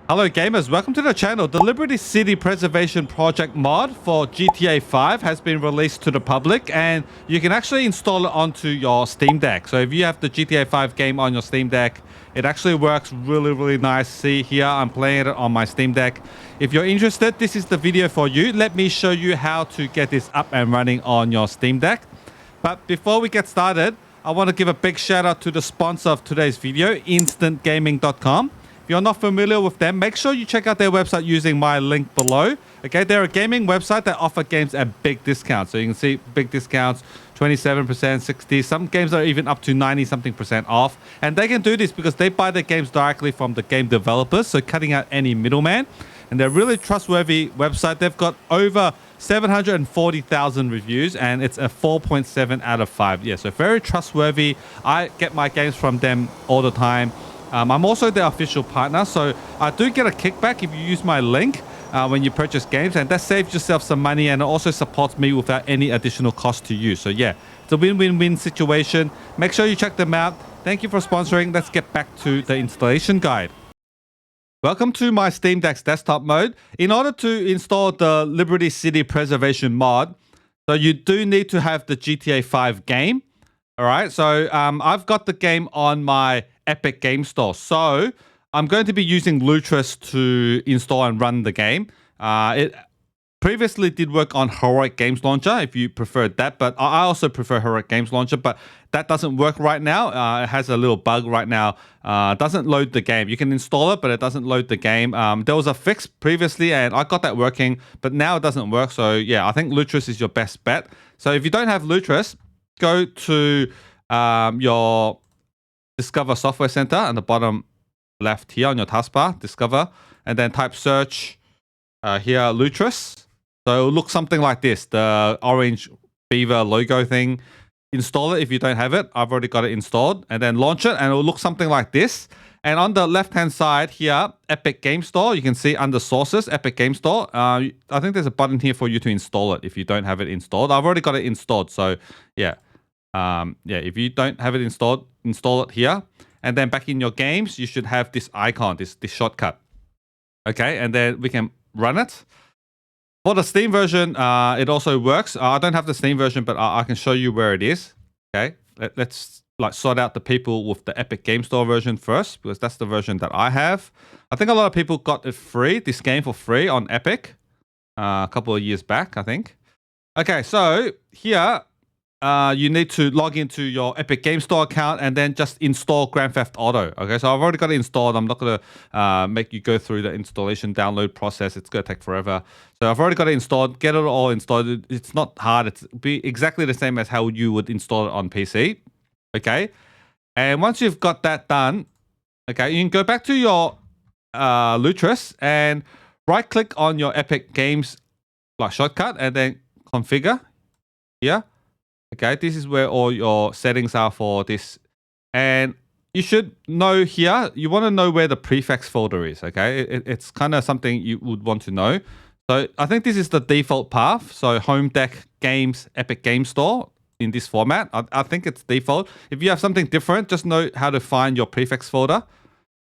Hello gamers, welcome to the channel. The Liberty City Preservation Project mod for GTA 5 has been released to the public and you can actually install it onto your Steam Deck. So if you have the GTA 5 game on your Steam Deck, it actually works really nice. See here, I'm playing it on my Steam Deck. If you're interested, this is the video for you. Let me show you how to get this up and running on your Steam Deck. But before we get started, I want to give a big shout out to the sponsor of today's video, instantgaming.com. If you're not familiar with them, make sure you check out their website using my link below. Okay, they're a gaming website that offer games at big discounts. So you can see big discounts, 27%, 60%. Some games are even up to 90-something% off. And they can do this because they buy their games directly from the game developers, so cutting out any middleman. And they're a really trustworthy website. They've got over 740,000 reviews and it's a 4.7 out of 5. Yeah, so very trustworthy. I get my games from them all the time. I'm also their official partner, so I do get a kickback if you use my link when you purchase games, and that saves yourself some money and it also supports me without any additional cost to you. So yeah, it's a win-win-win situation. Make sure you check them out. Thank you for sponsoring. Let's get back to the installation guide. Welcome to my Steam Deck's desktop mode. In order to install the Liberty City Preservation mod, so you do need to have the GTA 5 game. All right, so I've got the game on my Epic Game Store. So I'm going to be using Lutris to install and run the game. It previously did work on Heroic Games Launcher if you preferred that, but I also prefer Heroic Games Launcher, but that doesn't work right now. It has a little bug right now. It doesn't load the game. You can install it, but it doesn't load the game. There was a fix previously and I got that working, but now it doesn't work. So yeah, I think Lutris is your best bet. So if you don't have Lutris, go to your Discover Software Center on the bottom left here on your taskbar, Discover, and then type search here, Lutris. So it'll look something like this, the orange beaver logo thing. Install it if you don't have it. I've already got it installed. And then launch it and it'll look something like this. And on the left-hand side here, Epic Game Store, you can see under Sources, Epic Game Store. I think there's a button here for you to install it if you don't have it installed. I've already got it installed, so yeah. If you don't have it installed, install it here. And then back in your games, you should have this icon, this shortcut. Okay, and then we can run it. For the Steam version, it also works. I don't have the Steam version, but I can show you where it is. Okay, let's sort out the people with the Epic Game Store version first, because that's the version that I have. I think a lot of people got it free, this game for free on Epic a couple of years back, I think. Okay, so here, you need to log into your Epic Game Store account and then just install Grand Theft Auto. Okay, so I've already got it installed. I'm not going to make you go through the installation download process. It's going to take forever. So I've already got it installed. Get it all installed. It's not hard. It's be exactly the same as how you would install it on PC. Okay, and once you've got that done, okay, you can go back to your Lutris and right-click on your Epic Games shortcut and then configure here. Okay, this is where all your settings are for this. And you should know here, you want to know where the prefix folder is, okay? It's kind of something you would want to know. So I think this is the default path. So Home Deck Games, Epic Game Store in this format. I think it's default. If you have something different, just know how to find your prefix folder.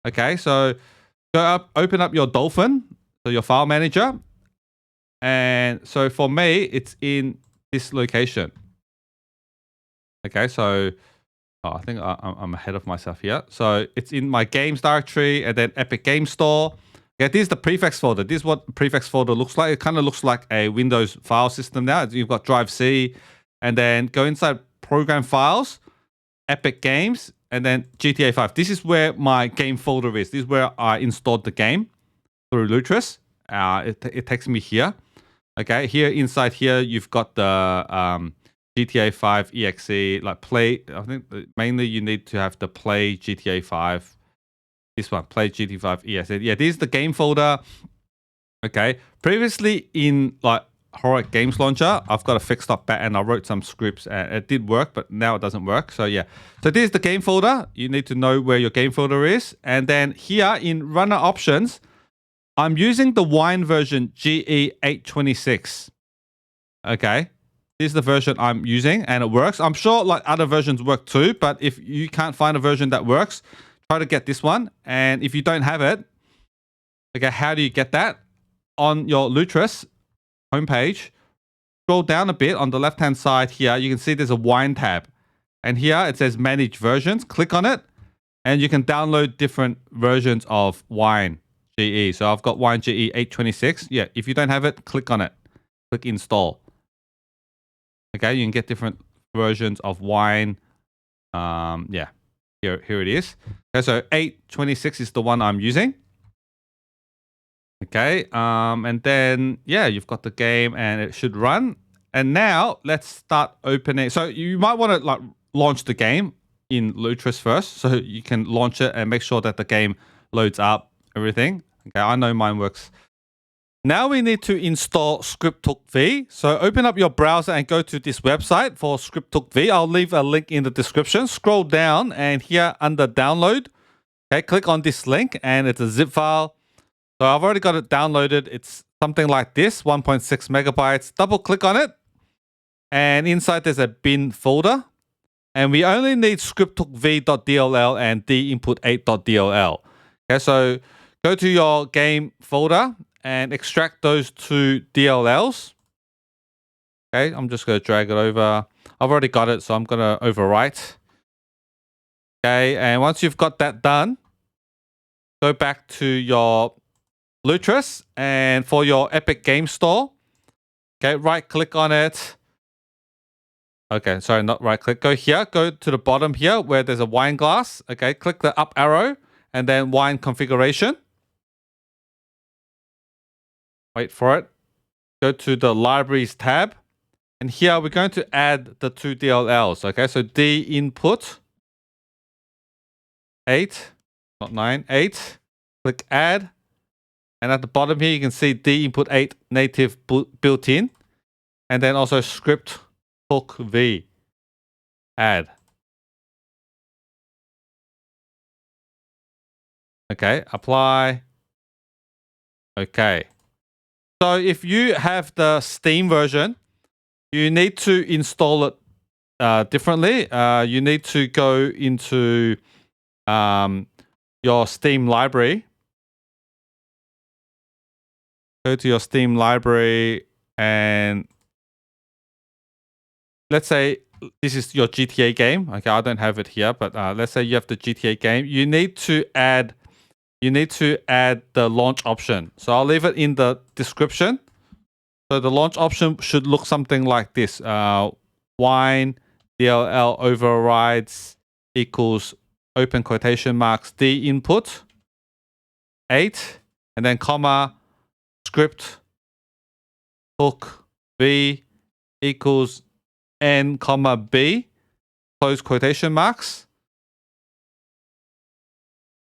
Okay, so go up, open up your Dolphin, so your file manager. And so for me, it's in this location. Okay, so I think I'm ahead of myself here. So it's in my games directory and then Epic Game Store. Yeah, this is the prefix folder. This is what the prefix folder looks like. It kind of looks like a Windows file system now. You've got Drive C and then go inside Program Files, Epic Games, and then GTA 5. This is where my game folder is. This is where I installed the game through Lutris. It takes me here. Okay, here inside here, you've got the GTA 5 exe, play. I think mainly you need to have the play GTA 5. This one, play GTA 5 exe. Yeah, this is the game folder. Okay, previously in Heroic Games Launcher, I've got a fix.bat and I wrote some scripts and it did work, but now it doesn't work. So yeah, so this is the game folder. You need to know where your game folder is. And then here in runner options, I'm using the Wine version GE826. Okay. This is the version I'm using and it works. I'm sure other versions work too, but if you can't find a version that works, try to get this one. And if you don't have it, Okay, how do you get that? On your Lutris homepage, scroll down a bit on the left-hand side here. You can see there's a Wine tab. And here it says Manage Versions. Click on it. And you can download different versions of Wine GE. So I've got Wine GE 826. Yeah, if you don't have it, click on it. Click Install. Okay, you can get different versions of Wine. Yeah, here it is. Okay, so 826 is the one I'm using. Okay, and then, yeah, you've got the game and it should run. And now let's start opening. So you might want to like launch the game in Lutris first, so you can launch it and make sure that the game loads up everything. Okay, I know mine works. Now we need to install ScriptHook-V. So open up your browser and go to this website for ScriptHook-V. I'll leave a link in the description. Scroll down and here under download, okay, click on this link and it's a zip file. So I've already got it downloaded. It's something like this, 1.6 megabytes. Double click on it. And inside there's a bin folder. And we only need scripthookv.dll and dinput8.dll. Okay, so go to your game folder and extract those two DLLs. Okay, I'm just going to drag it over. I've already got it, so I'm going to overwrite. Okay, and once you've got that done, go back to your Lutris, and for your Epic Game Store, okay, right click on it. Okay, sorry, not right click. Go here, go to the bottom here where there's a wine glass. Okay, click the up arrow and then wine configuration. Wait for it. Go to the libraries tab. And here we're going to add the two DLLs. Okay, so D input 8, not 9, 8. Click add. And at the bottom here, you can see D input 8 native built in. And then also script hook V add. Okay, apply. Okay. So if you have the Steam version, you need to install it differently. You need to go into your Steam library. Go to your Steam library and let's say this is your GTA game. Okay, I don't have it here, but let's say you have the GTA game. You need to add the launch option. So I'll leave it in the description. So the launch option should look something like this. Wine DLL overrides equals open quotation marks D input 8 and then comma script hook V equals N comma B close quotation marks.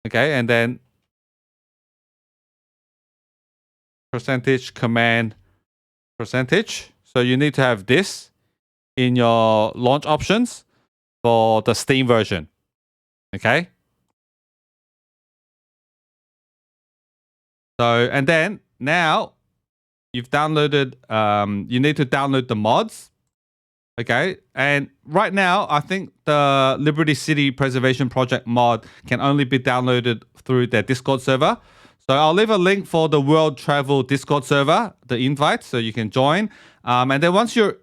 Okay, and then percentage command percentage. So you need to have this in your launch options for the Steam version. Okay. So, and then now you've downloaded, you need to download the mods. Okay. And right now, I think the Liberty City Preservation Project mod can only be downloaded through their Discord server. So I'll leave a link for the World Travel Discord server, the invite, so you can join. And then once you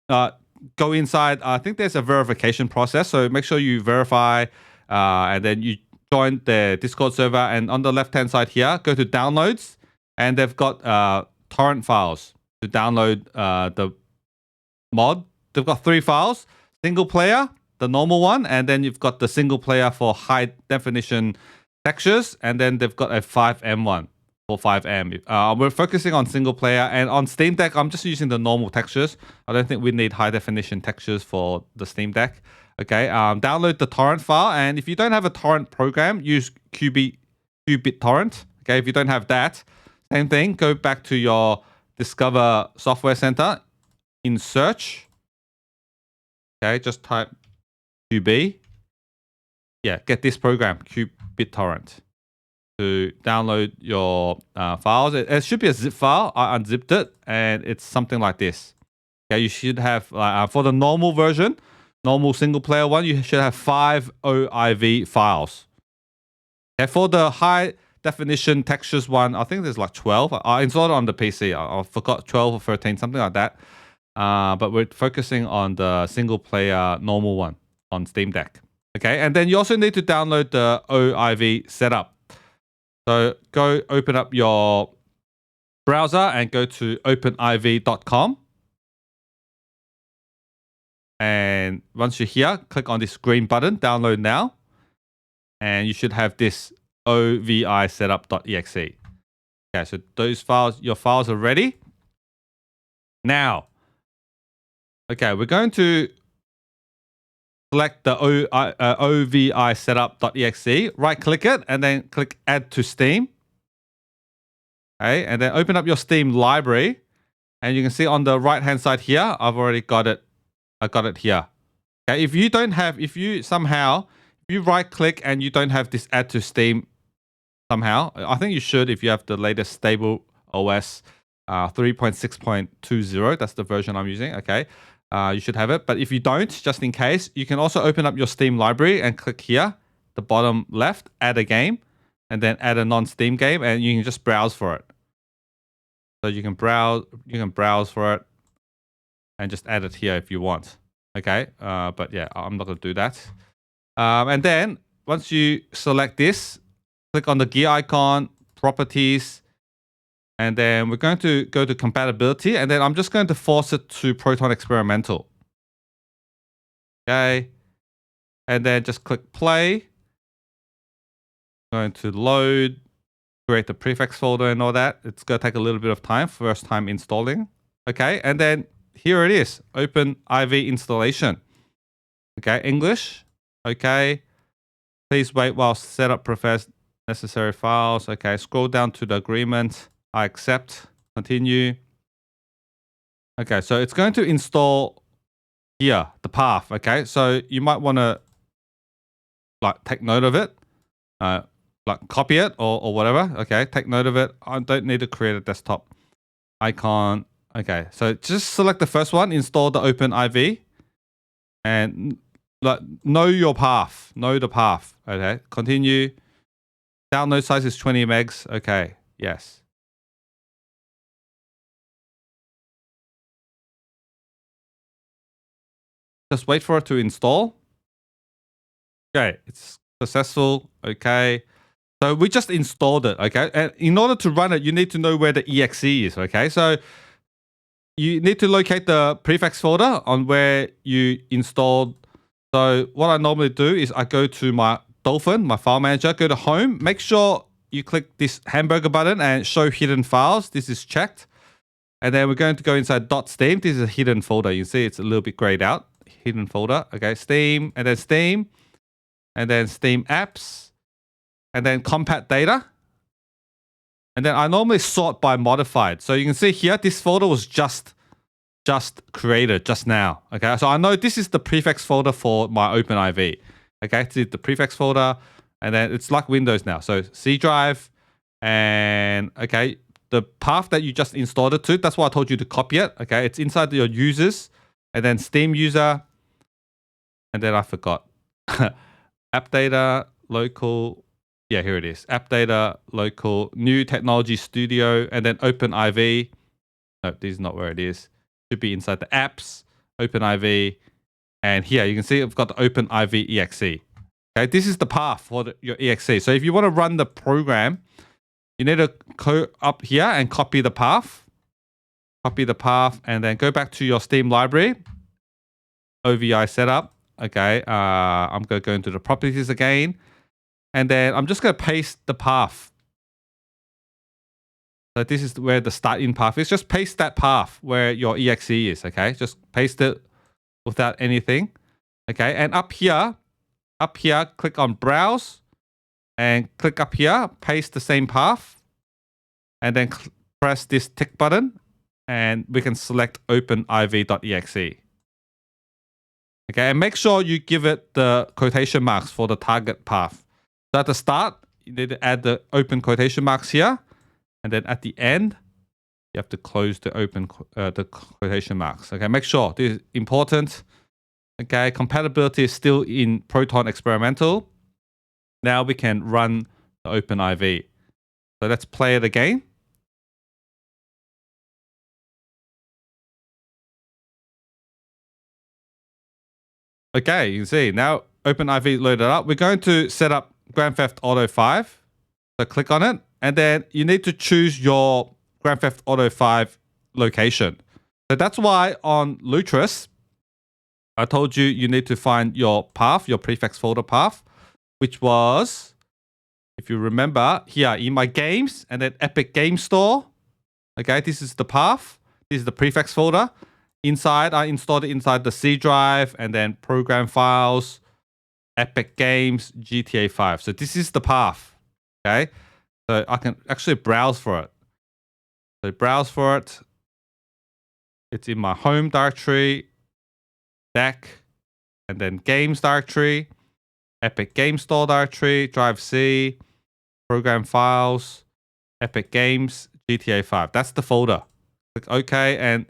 go inside, I think there's a verification process. So make sure you verify and then you join the Discord server. And on the left-hand side here, go to downloads. And they've got torrent files to download the mod. They've got 3 files, single player, the normal one, and then you've got the single player for high definition textures, and then they've got a 5M one for 5M. We're focusing on single player, and on Steam Deck, I'm just using the normal textures. I don't think we need high definition textures for the Steam Deck. Okay, download the torrent file, and if you don't have a torrent program, use qBittorrent. Okay, if you don't have that, same thing, go back to your Discover Software Center in search. Okay, just type QB. Yeah, get this program, qBittorrent, to download your files. It should be a zip file. I unzipped it, and it's something like this. Okay, you should have, for the normal version, normal single player one, you should have 5 OIV files. Okay, for the high definition textures one. I think there's like 12. I installed it on the PC. I forgot 12 or 13, something like that. But we're focusing on the single player normal one on Steam Deck. Okay, and then you also need to download the OIV setup. So go open up your browser and go to OpenIV.com. And once you're here, click on this green button, download now. And you should have this OVI setup.exe. Okay, so those files, your files are ready. Now, okay, we're going to select the OVI setup.exe, right click it, and then click add to Steam. Okay, and then open up your Steam library. And you can see on the right hand side here, I've already got it. I got it here. Okay, if you right click and you don't have this add to Steam somehow, I think you should if you have the latest stable OS 3.6.20. That's the version I'm using. Okay, you should have it. But if you don't, just in case, you can also open up your Steam library and click here, the bottom left, add a game, and then add a non-Steam game, and you can just browse for it. So you can browse for it and just add it here if you want. Okay, but yeah, I'm not going to do that. And then once you select this, click on the gear icon, properties, and then we're going to go to compatibility, and then I'm just going to force it to Proton Experimental. Okay, and then just click play. Going to load, create the prefix folder and all that. It's going to take a little bit of time, first time installing. Okay, and then here it is, OpenIV installation. Okay, English. Okay, please wait while setup prepares necessary files. Okay, scroll down to the agreement. I accept, continue. Okay, so it's going to install here, the path. Okay, so you might want to like take note of it. Like copy it or whatever. Okay, take note of it. I don't need to create a desktop icon. Okay, so just select the first one, install the OpenIV, and know your path. Know the path. Okay, continue. Download size is 20 megs. Okay, yes. Just wait for it to install. Okay, it's successful. Okay. So we just installed it, okay? And in order to run it, you need to know where the exe is, okay? So you need to locate the prefix folder on where you installed. So what I normally do is I go to my Dolphin, my file manager, go to home, make sure you click this hamburger button and show hidden files. This is checked. And then we're going to go inside .steam. This is a hidden folder. You see it's a little bit grayed out. Hidden folder, okay? Steam, and then Steam, and then Steam apps, and then compat data. And then I normally sort by modified. So you can see here, this folder was just created just now. Okay, so I know this is the prefix folder for my OpenIV. Okay, this is the prefix folder, and then it's like Windows now. So C drive, and okay, the path that you just installed it to, that's why I told you to copy it. Okay, it's inside your users, and then Steam user, and then I forgot. App data, local. Yeah, here it is. App data, local, new technology studio, and then OpenIV. No, this is not where it is. Should be inside the apps, OpenIV. And here you can see I've got the OpenIV exe. Okay, this is the path for your exe. So if you want to run the program, you need to go up here and copy the path. Copy the path and then go back to your Steam library. OVI setup. Okay, I'm going to go into the properties again. And then I'm just going to paste the path. So this is where the start in path is. Just paste that path where your exe is, okay? Just paste it without anything. Okay, and up here, click on browse and click up here, paste the same path, and then press this tick button and we can select OpenIV.exe. Okay, and make sure you give it the quotation marks for the target path. So at the start, you need to add the open quotation marks here. And then at the end, you have to close the the quotation marks. Okay, make sure this is important. Okay, compatibility is still in Proton Experimental. Now we can run the OpenIV. So let's play it again. Okay, you can see now OpenIV loaded up. We're going to set up Grand Theft Auto 5. So click on it, and then you need to choose your Grand Theft Auto 5 location. So that's why on Lutris, I told you you need to find your path, your prefix folder path, which was, if you remember, here in my games and then Epic Game Store. Okay, this is the path. This is the prefix folder. Inside, I installed it inside the C drive and then program files, Epic Games, GTA 5. So this is the path. Okay, so I can actually browse for it. So browse for it. It's in my home directory, deck, and then games directory, Epic Game Store directory, drive C, program files, Epic Games, GTA 5. That's the folder. Click OK, and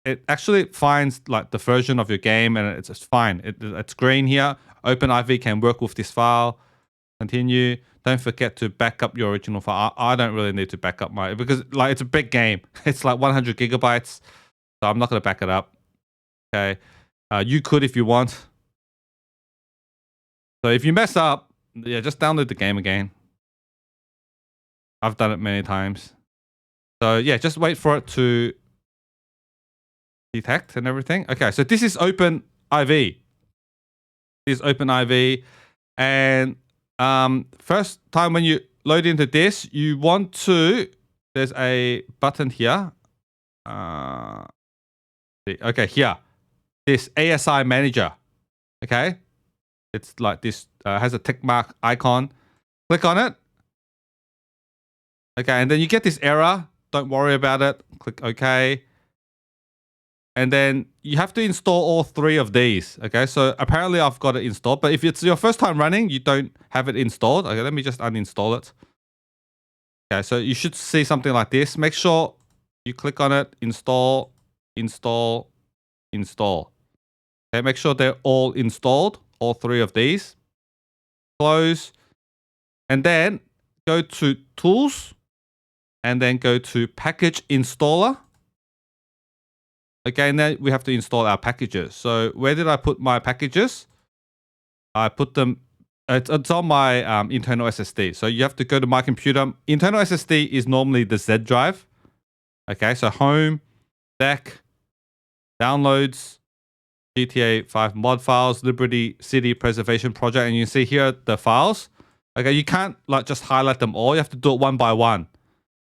it actually finds like the version of your game, and it's fine. It's green here. OpenIV can work with this file. Continue. Don't forget to back up your original file. I don't really need to back up my, because like it's a big game. It's like 100 gigabytes. So I'm not going to back it up. Okay. You could if you want. So if you mess up, yeah, just download the game again. I've done it many times. So yeah, just wait for it to detect and everything. Okay, so this is OpenIV. This is OpenIV. And first time when you load into this, you want to, there's a button here. Okay, here. This ASI manager. Okay. It's like this, has a tick mark icon. Click on it. Okay, and then you get this error. Don't worry about it. Click OK. And then you have to install all three of these. Okay, so apparently I've got it installed. But if it's your first time running, you don't have it installed. Okay, let me just uninstall it. Okay, so you should see something like this. Make sure you click on it, install, install, install. Okay, make sure they're all installed, all three of these. Close. And then go to Tools. And then go to Package Installer. Okay, and then we have to install our packages. So where did I put my packages? I put them, it's on my internal SSD. So you have to go to my computer. Internal SSD is normally the Z drive. Okay, so home, deck, downloads, GTA 5 mod files, Liberty City Preservation Project. And you see here the files. Okay, you can't like just highlight them all. You have to do it one by one.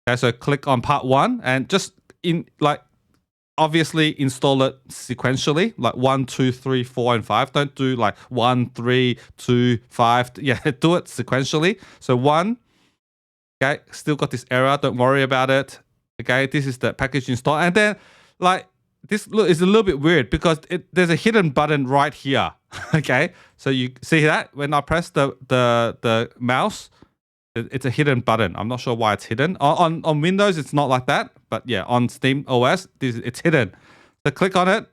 Okay, so click on part 1 and just obviously install it sequentially, like 1, 2, 3, 4, and 5. Don't do like 1, 3, 2, 5. Yeah, do it sequentially. So 1, okay, still got this error. Don't worry about it. Okay, this is the package install. And then like this is a little bit weird because there's a hidden button right here. Okay, so you see that when I press the mouse, it's a hidden button. I'm not sure why it's hidden. On Windows, it's not like that. But yeah, on SteamOS, it's hidden. So click on it,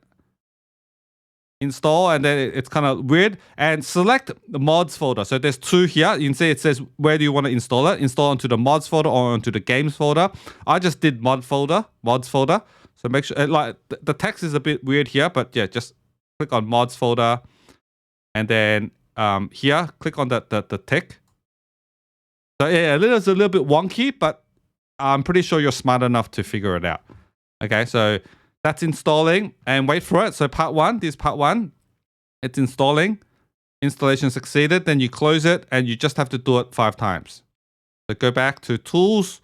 install, and then it's kind of weird. And select the mods folder. So there's 2 here. You can see it says, where do you want to install it? Install onto the mods folder or onto the games folder. I just did mods folder. So make sure, like the text is a bit weird here, but yeah, just click on mods folder. And then here, click on the tick. So yeah, it's a little bit wonky, but I'm pretty sure you're smart enough to figure it out. Okay, so that's installing and wait for it. So part 1, this is part 1. It's installing. Installation succeeded. Then you close it and you just have to do it 5 times. So go back to Tools,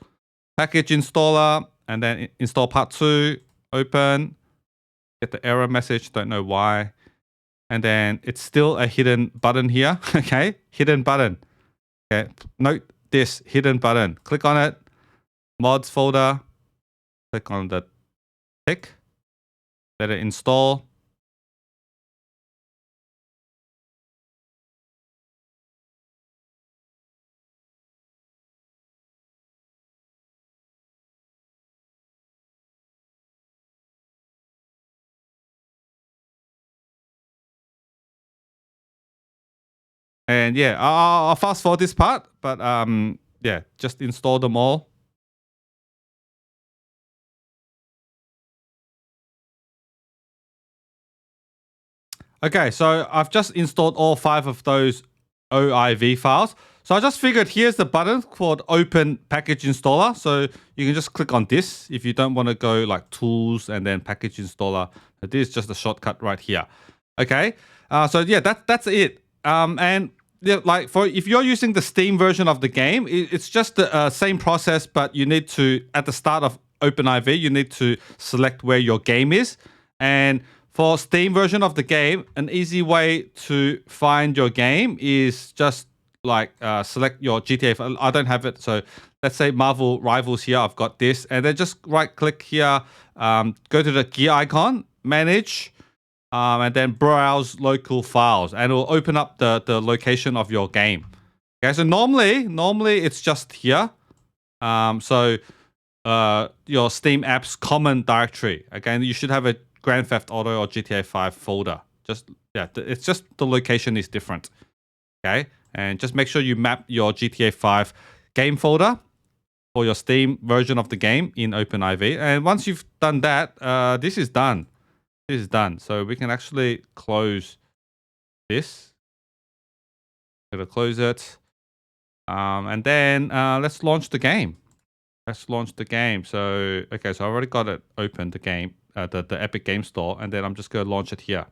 Package Installer, and then install part 2. Open. Get the error message. Don't know why. And then it's still a hidden button here. Okay, hidden button. Okay, note this hidden button. Click on it. Mods folder. Click on the tick. Let it install. And yeah, I'll fast forward this part, but yeah, just install them all. Okay, so I've just installed all 5 of those OIV files. So I just figured here's the button called Open Package Installer. So you can just click on this if you don't want to go like Tools and then Package Installer. This is just a shortcut right here. Okay, so yeah, that's it. And yeah, like for if you're using the Steam version of the game, it's just the same process, but you need to at the start of OpenIV, you need to select where your game is. And for Steam version of the game, an easy way to find your game is just like select your GTA. I don't have it, so let's say Marvel Rivals here. I've got this, and then just right click here, go to the gear icon, manage, and then browse local files, and it will open up the location of your game. Okay, so normally it's just here. So your Steam apps common directory. Again, you should have a Grand Theft Auto or GTA 5 folder. Just yeah, it's just the location is different. Okay, and just make sure you map your GTA 5 game folder for your Steam version of the game in OpenIV. And once you've done that, this is done. This is done. So we can actually close this. I'm gonna close it, and then let's launch the game. Let's launch the game. So, okay, so I already got it open, the game, the Epic Game Store, and then I'm just going to launch it here.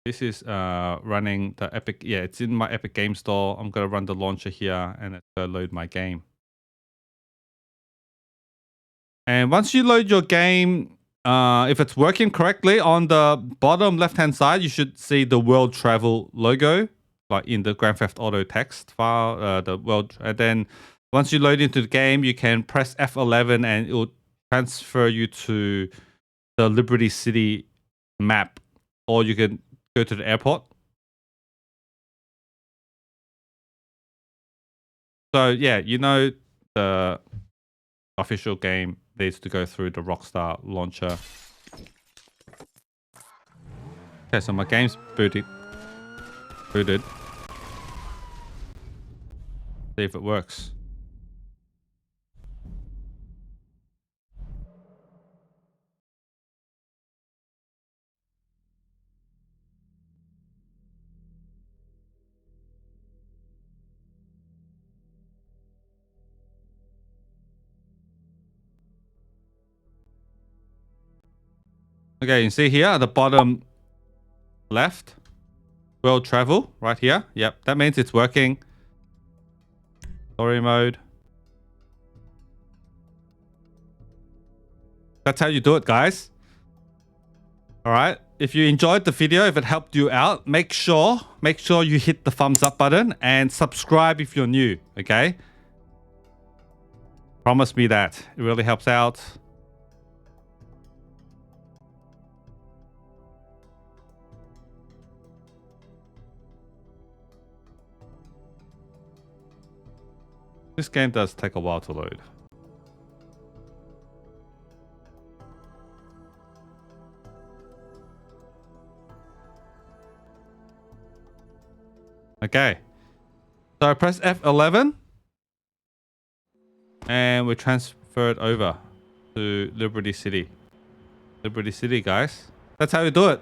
This is running the Epic, yeah, it's in my Epic Game Store. I'm going to run the launcher here, and it's going to load my game. And once you load your game, if it's working correctly, on the bottom left-hand side, you should see the World Travel logo, like in the Grand Theft Auto text file, the world. And then once you load into the game, you can press F11 and it will transfer you to the Liberty City map, or you can go to the airport. So yeah, you know the official game needs to go through the Rockstar launcher. Okay, so my game's booted. See if it works. Okay, you can see here at the bottom left, world travel right here. Yep, that means it's working. Story mode. That's how you do it, guys. All right. If you enjoyed the video, if it helped you out, make sure you hit the thumbs up button and subscribe if you're new. Okay. Promise me that. It really helps out. This game does take a while to load. Okay. So I press F11 and we transferred over to Liberty City. Liberty City, guys. That's how you do it.